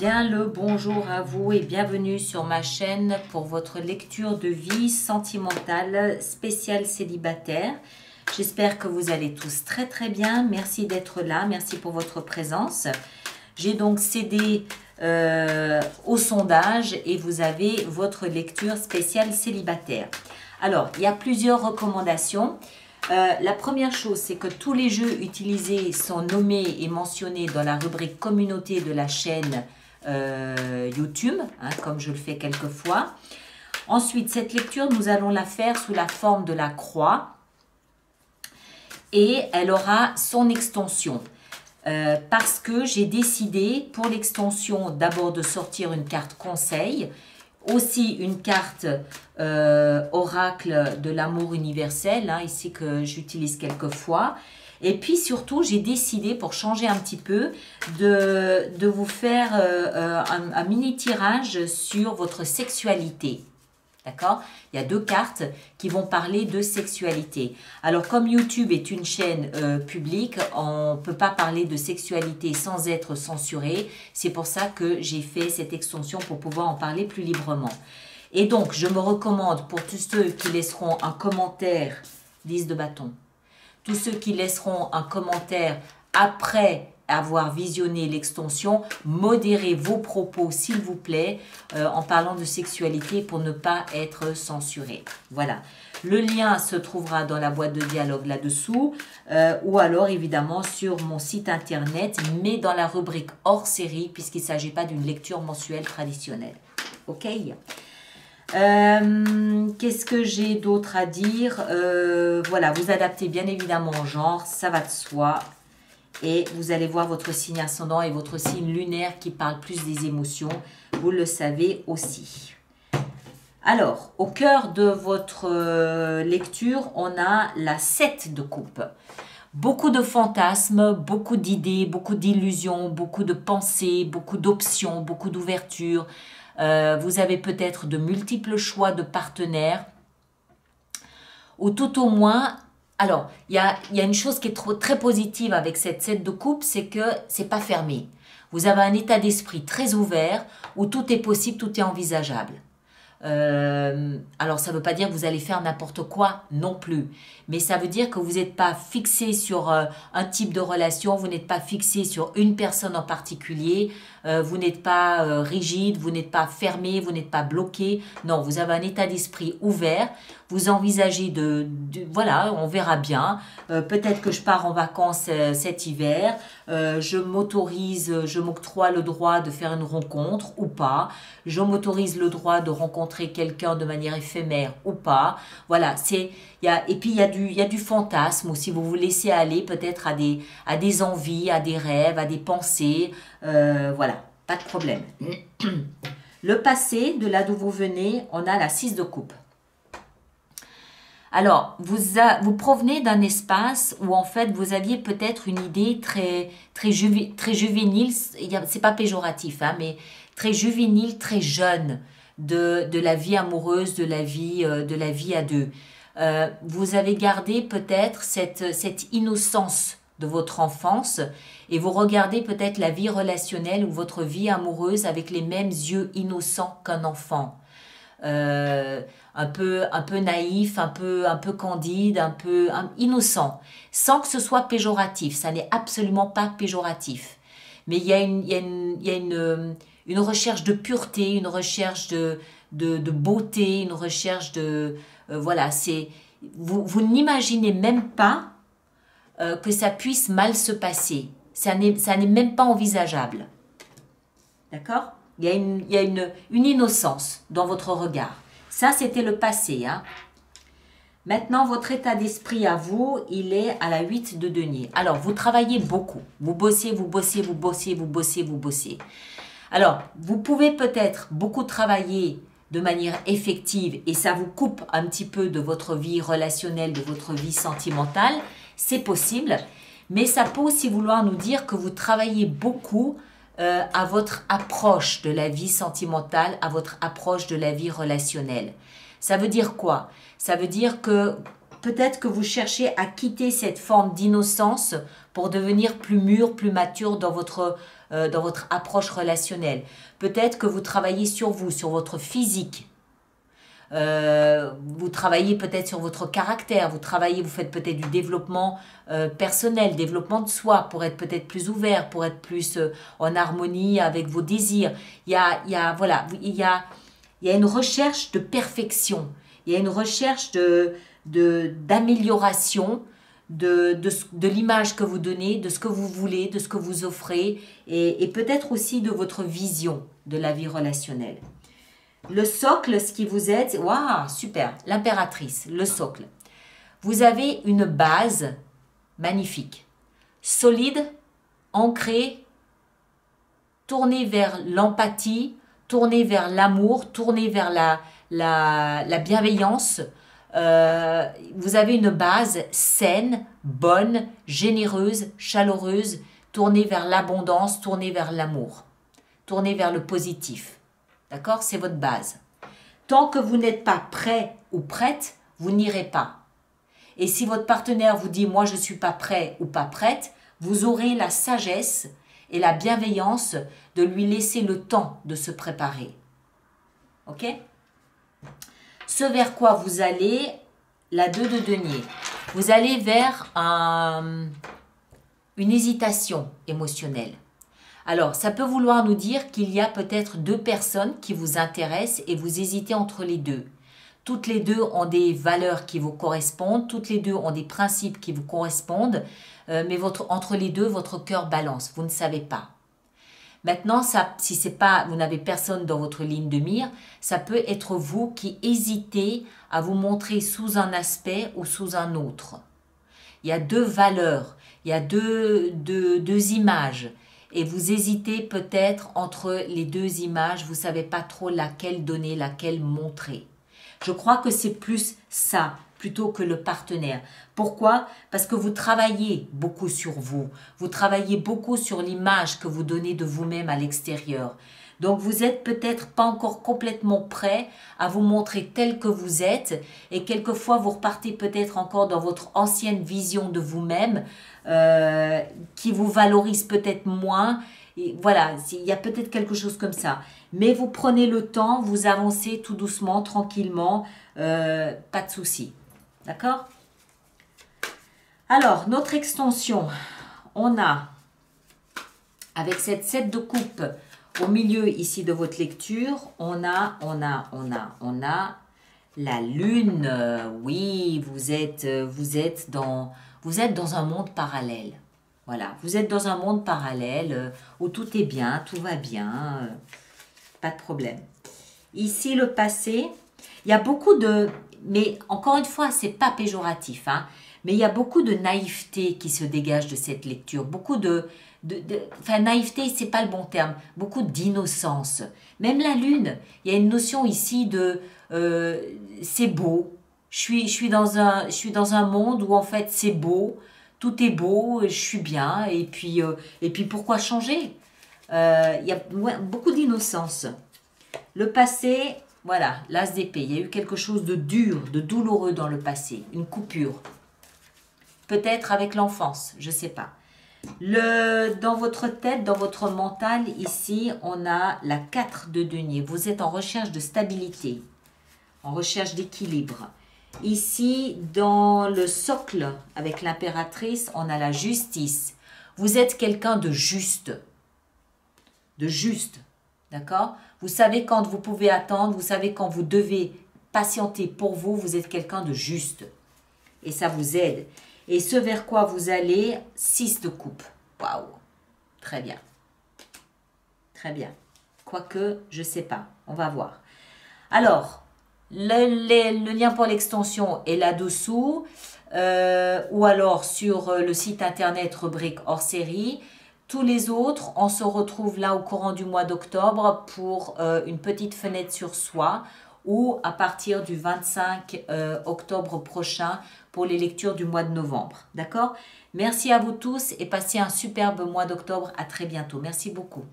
bien le bonjour à vous et bienvenue sur ma chaîne pour votre lecture de vie sentimentale spéciale célibataire. J'espère que vous allez tous très très bien. Merci d'être là, merci pour votre présence. J'ai donc cédé au sondage et vous avez votre lecture spéciale célibataire. Alors, il y a plusieurs recommandations. La première chose, c'est que tous les jeux utilisés sont nommés et mentionnés dans la rubrique communauté de la chaîne YouTube, hein, comme je le fais quelquefois. Ensuite, cette lecture, nous allons la faire sous la forme de la croix et elle aura son extension. Parce que j'ai décidé pour l'extension d'abord de sortir une carte conseil, aussi une carte oracle de l'amour universel, hein, ici que j'utilise quelquefois. Et puis surtout, j'ai décidé pour changer un petit peu de vous faire un mini tirage sur votre sexualité. D'accord? Il y a deux cartes qui vont parler de sexualité. Alors, comme YouTube est une chaîne publique, on ne peut pas parler de sexualité sans être censuré. C'est pour ça que j'ai fait cette extension pour pouvoir en parler plus librement. Et donc, je me recommande pour tous ceux qui laisseront un commentaire, 10 de bâton, tous ceux qui laisseront un commentaire après avoir visionné l'extension, modérez vos propos s'il vous plaît en parlant de sexualité pour ne pas être censuré. Voilà, le lien se trouvera dans la boîte de dialogue là-dessous ou alors évidemment sur mon site internet, mais dans la rubrique hors série puisqu'il ne s'agit pas d'une lecture mensuelle traditionnelle. Ok. Qu'est-ce que j'ai d'autre à dire? Voilà, vous adaptez bien évidemment au genre, ça va de soi. Et vous allez voir votre signe ascendant et votre signe lunaire qui parle plus des émotions. Vous le savez aussi. Alors, au cœur de votre lecture, on a la 7 de coupe. Beaucoup de fantasmes, beaucoup d'idées, beaucoup d'illusions, beaucoup de pensées, beaucoup d'options, beaucoup d'ouvertures. Vous avez peut-être de multiples choix de partenaires. Ou tout au moins... Alors, il y a une chose qui est très positive avec cette 7 de coupe, c'est que c'est pas fermé. Vous avez un état d'esprit très ouvert où tout est possible, tout est envisageable. Alors, ça ne veut pas dire que vous allez faire n'importe quoi non plus. Mais ça veut dire que vous n'êtes pas fixé sur un type de relation, vous n'êtes pas fixé sur une personne en particulier, vous n'êtes pas rigide, vous n'êtes pas fermé, vous n'êtes pas bloqué. Non, vous avez un état d'esprit ouvert. Vous envisagez voilà, on verra bien. Peut-être que je pars en vacances cet hiver. Je m'octroie le droit de faire une rencontre ou pas. Je m'autorise le droit de rencontrer quelqu'un de manière éphémère ou pas. Voilà, et puis il y a du fantasme aussi. Vous vous laissez aller peut-être à des envies, à des rêves, à des pensées. Voilà, pas de problème. Le passé, de là d'où vous venez, on a la 6 de coupe. Alors, vous provenez d'un espace où en fait vous aviez peut-être une idée très juvénile, c'est pas péjoratif, hein, mais très juvénile, très jeune de la vie amoureuse, de la vie à deux. Vous avez gardé peut-être cette innocence de votre enfance et vous regardez peut-être la vie relationnelle ou votre vie amoureuse avec les mêmes yeux innocents qu'un enfant. Un peu naïf, un peu candide, un peu innocent, sans que ce soit péjoratif. Ça n'est absolument pas péjoratif. Mais il y a une recherche de pureté, une recherche de beauté, une recherche de... voilà, vous n'imaginez même pas que ça puisse mal se passer. Ça n'est même pas envisageable. D'accord ? Il y a une innocence dans votre regard. Ça, c'était le passé. Hein. Maintenant, votre état d'esprit à vous, il est à la 8 de denier. Alors, vous travaillez beaucoup. Vous bossez, vous bossez, vous bossez, vous bossez, vous bossez. Alors, vous pouvez peut-être beaucoup travailler de manière effective et ça vous coupe un petit peu de votre vie relationnelle, de votre vie sentimentale. C'est possible. Mais ça peut aussi vouloir nous dire que vous travaillez beaucoup à votre approche de la vie sentimentale, à votre approche de la vie relationnelle. Ça veut dire quoi? Ça veut dire que peut-être que vous cherchez à quitter cette forme d'innocence pour devenir plus mûr, plus mature dans votre approche relationnelle. Peut-être que vous travaillez sur vous, sur votre physique. Vous travaillez peut-être sur votre caractère, vous faites peut-être du développement personnel, développement de soi, pour être peut-être plus ouvert, pour être plus en harmonie avec vos désirs. Voilà, il y a une recherche de perfection, il y a une recherche d'amélioration de l'image que vous donnez, de ce que vous voulez, de ce que vous offrez, et peut-être aussi de votre vision de la vie relationnelle. Le socle, ce qui vous aide, waouh, super, l'impératrice, le socle. Vous avez une base magnifique, solide, ancrée, tournée vers l'empathie, tournée vers l'amour, tournée vers la bienveillance. Vous avez une base saine, bonne, généreuse, chaleureuse, tournée vers l'abondance, tournée vers l'amour, tournée vers le positif. D'accord? C'est votre base. Tant que vous n'êtes pas prêt ou prête, vous n'irez pas. Et si votre partenaire vous dit « moi je ne suis pas prêt ou pas prête », vous aurez la sagesse et la bienveillance de lui laisser le temps de se préparer. Ok? Ce vers quoi vous allez, la 2 de denier, vous allez vers une hésitation émotionnelle. Alors, ça peut vouloir nous dire qu'il y a peut-être 2 personnes qui vous intéressent et vous hésitez entre les deux. Toutes les deux ont des valeurs qui vous correspondent, toutes les deux ont des principes qui vous correspondent, mais entre les deux, votre cœur balance, vous ne savez pas. Maintenant, si vous n'avez personne dans votre ligne de mire, ça peut être vous qui hésitez à vous montrer sous un aspect ou sous un autre. Il y a 2 valeurs, il y a deux images. Et vous hésitez peut-être entre les 2 images, vous ne savez pas trop laquelle donner, laquelle montrer. Je crois que c'est plus ça, plutôt que le partenaire. Pourquoi? Parce que vous travaillez beaucoup sur vous. Vous travaillez beaucoup sur l'image que vous donnez de vous-même à l'extérieur. Donc vous n'êtes peut-être pas encore complètement prêt à vous montrer tel que vous êtes. Et quelquefois, vous repartez peut-être encore dans votre ancienne vision de vous-même, qui vous valorise peut-être moins. Et voilà, il y a peut-être quelque chose comme ça. Mais vous prenez le temps, vous avancez tout doucement, tranquillement, pas de souci. D'accord? Alors, notre extension, on a, avec cette 7 de coupe au milieu ici de votre lecture, on a la lune. Oui, vous êtes dans un monde parallèle. Voilà, vous êtes dans un monde parallèle où tout est bien, tout va bien, pas de problème. Ici, le passé, il y a beaucoup de... Mais encore une fois, c'est pas péjoratif, hein, mais il y a beaucoup de naïveté qui se dégage de cette lecture. Beaucoup enfin, naïveté, c'est pas le bon terme. Beaucoup d'innocence. Même la lune, il y a une notion ici de... c'est beau. Je suis dans un monde où en fait c'est beau. Tout est beau, je suis bien, et puis pourquoi changer? Il y a beaucoup d'innocence. Le passé, voilà, l'as d'épée, il y a eu quelque chose de dur, de douloureux dans le passé, une coupure. Peut-être avec l'enfance, je ne sais pas. Dans votre tête, dans votre mental, ici, on a la 4 de denier. Vous êtes en recherche de stabilité, en recherche d'équilibre. Ici, dans le socle, avec l'impératrice, on a la justice. Vous êtes quelqu'un de juste. D'accord? Vous savez quand vous pouvez attendre, vous savez quand vous devez patienter pour vous, vous êtes quelqu'un de juste. Et ça vous aide. Et ce vers quoi vous allez, 6 de coupe. Waouh! Très bien. Très bien. Quoique, je ne sais pas. On va voir. Alors... Le lien pour l'extension est là-dessous, ou alors sur le site internet rubrique hors série. Tous les autres, on se retrouve là au courant du mois d'octobre pour une petite fenêtre sur soi, ou à partir du 25 octobre prochain pour les lectures du mois de novembre. D'accord? Merci à vous tous et passez un superbe mois d'octobre. À très bientôt. Merci beaucoup.